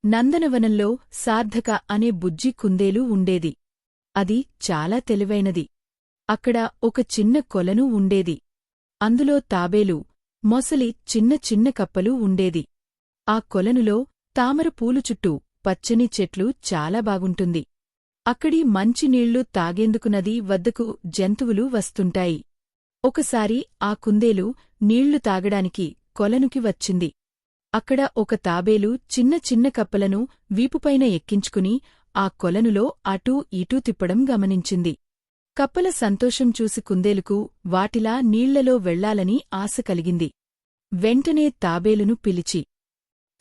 నందనవనంలో సార్థక అనే బుజ్జి కుందేలు ఉండేది. అది చాలా తెలివైనది. అక్కడ ఒక చిన్న కొలను ఉండేది. అందులో తాబేలు, మొసలి చిన్న చిన్న కప్పలు ఉండేది. ఆ కొలనులో తామర పూలు చుట్టూ పచ్చని చెట్లు చాలా బాగుంటుంది. అక్కడి మంచి నీళ్లు తాగేందుకు నది వద్దకు జంతువులు వస్తుంటాయి. ఒకసారి ఆ కుందేలు నీళ్లు తాగడానికి కొలనుకి వచ్చింది. అక్కడ ఒక తాబేలు చిన్న చిన్న కప్పలను వీపుపైన ఎక్కించుకుని ఆ కొలనులో అటూ ఇటూ తిప్పడం గమనించింది. కప్పల సంతోషం చూసి కుందేలుకు వాటిలా నీళ్లలో వెళ్లాలని ఆశ కలిగింది. వెంటనే తాబేలును పిలిచి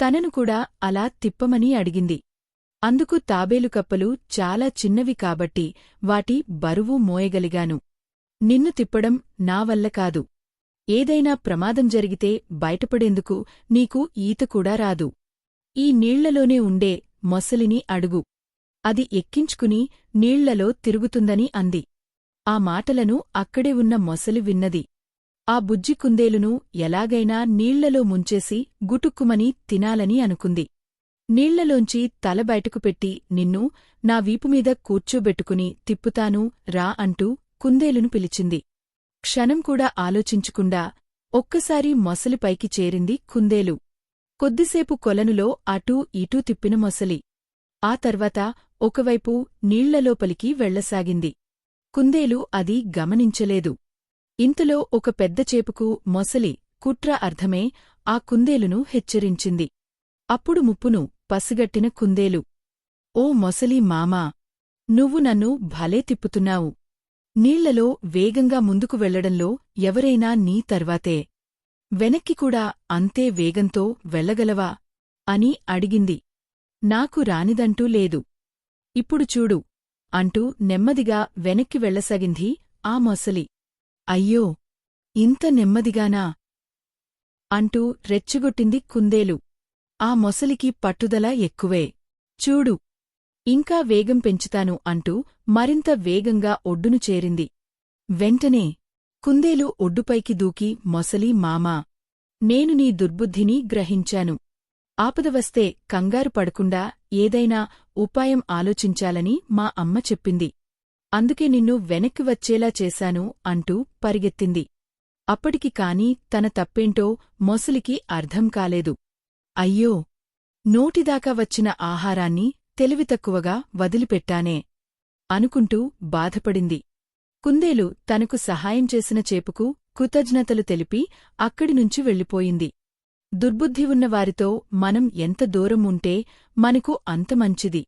తనను కూడా అలా తిప్పమని అడిగింది. అందుకు తాబేలు కప్పలు చాలా చిన్నవి కాబట్టి వాటి బరువు మోయగలిగాను. నిన్ను తిప్పడం నా వల్ల కాదు. ఏదైనా ప్రమాదం జరిగితే బయటపడేందుకు నీకు ఈత కూడా రాదు. ఈ నీళ్లలోనే ఉండే మొసలిని అడుగు. అది ఎక్కించుకుని నీళ్లలో తిరుగుతుందని అంది. ఆ మాటలను అక్కడే ఉన్న మొసలి విన్నది. ఆ బుజ్జి కుందేలును ఎలాగైనా నీళ్లలో ముంచేసి గుటుక్కుమని తినాలని అనుకుంది. నీళ్లలోంచి తల బయటకు పెట్టి నిన్ను నా వీపుమీద కూర్చోబెట్టుకుని తిప్పుతాను రా అంటూ కుందేలును పిలిచింది. క్షణం కూడా ఆలోచించకుండా ఒక్కసారి మొసలిపైకి చేరింది కుందేలు. కొద్దిసేపు కొలనులో అటూ ఇటూ తిప్పిన మొసలి ఆ తర్వాత ఒకవైపు నీళ్లలోపలికి వెళ్లసాగింది. కుందేలు అది గమనించలేదు. ఇంతలో ఒక పెద్ద చేపుకు మొసలి కుట్ర అర్థమే ఆ కుందేలును హెచ్చరించింది. అప్పుడు ముప్పును పసిగట్టిన కుందేలు, ఓ మొసలి మామా! నువ్వు నన్ను భలే తిప్పుతున్నావు. నీళ్లలో వేగంగా ముందుకు వెళ్లడంలో ఎవరైనా నీ తర్వాతే. వెనక్కి కూడా అంతే వేగంతో వెళ్లగలవా అని అడిగింది. నాకు రానిదంటూ లేదు. ఇప్పుడు చూడు అంటూ నెమ్మదిగా వెనక్కి వెళ్లసాగింది ఆ మొసలి. అయ్యో! ఇంత నెమ్మదిగానా? అంటూ రెచ్చగొట్టింది కుందేలు. ఆ మొసలికి పట్టుదల ఎక్కువే. చూడు, ఇంకా వేగం పెంచుతాను అంటూ మరింత వేగంగా ఒడ్డును చేరింది. వెంటనే కుందేలు ఒడ్డుపైకి దూకి మొసలి మామా! నేను నీ దుర్బుద్ధిని గ్రహించాను. ఆపద వస్తే కంగారు పడకుండా ఏదైనా ఉపాయం ఆలోచించాలని మా అమ్మ చెప్పింది. అందుకే నిన్ను వెనక్కి వచ్చేలా చేశాను అంటూ పరిగెత్తింది. అప్పటికి కాని తన తప్పేంటో మొసలికి అర్థం కాలేదు. అయ్యో! నోటిదాకా వచ్చిన ఆహారాన్ని తెలివితక్కువగా వదిలిపెట్టానే అనుకుంటూ బాధపడింది. కుందేలు తనకు సహాయం చేసిన చేపుకు కృతజ్ఞతలు తెలిపి అక్కడినుంచి వెళ్ళిపోయింది. దుర్బుద్ధి ఉన్న వారితో మనం ఎంత దూరం ఉంటే మనకు అంత మంచిది.